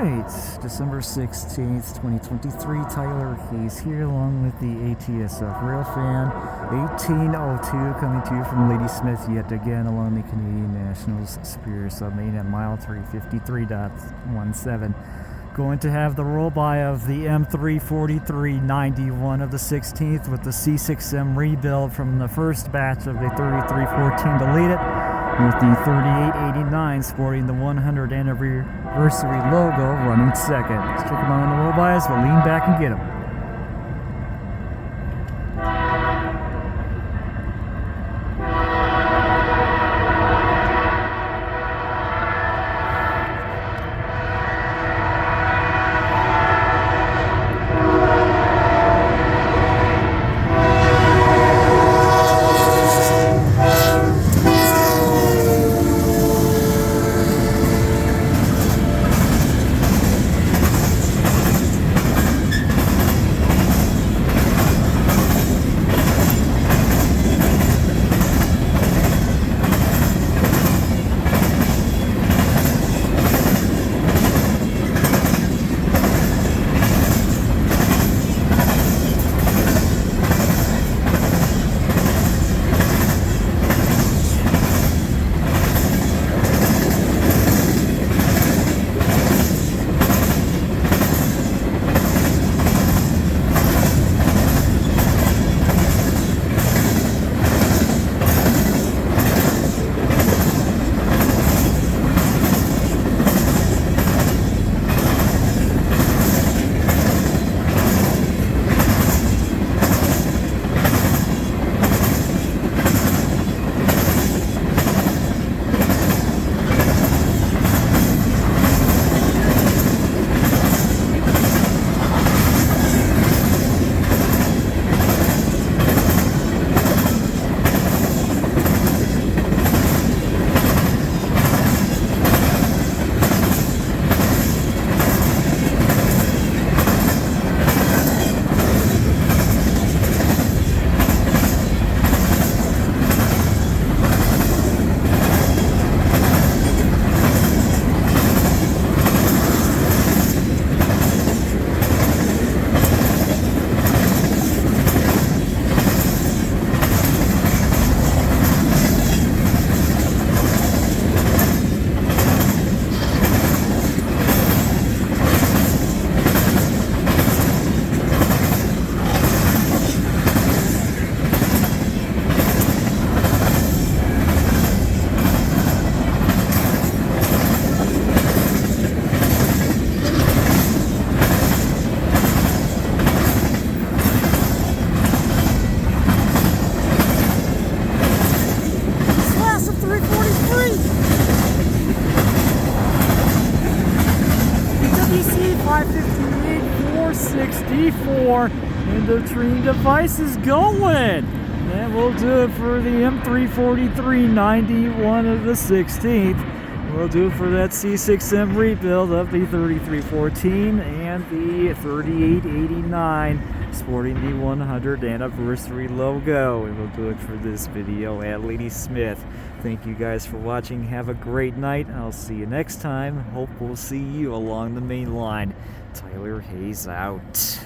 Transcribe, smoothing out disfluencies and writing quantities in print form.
Alright, December 16th, 2023, Tyler Hayes here along with the ATSF Railfan 1802 coming to you from Ladysmith yet again along the Canadian Nationals Superior Submain at mile 353.17. Going to have the roll-by of the M343 91 of the 16th with the C6M rebuild from the first batch of the 3314 deleted, with the 3889 sporting the 100th anniversary logo running second. Let's check them out on the roll-bys. We'll lean back and get them. WC 558-464, and the train device is going. That will do it for the M343 91 of the 16th. We'll do it for that C6M rebuild of the 3314 and the 3889, sporting the 100th anniversary logo. And we'll do it for this video at Ladysmith. Thank you guys for watching. Have a great night. I'll see you next time. Hope we'll see you along the main line. Tyler Hayes out.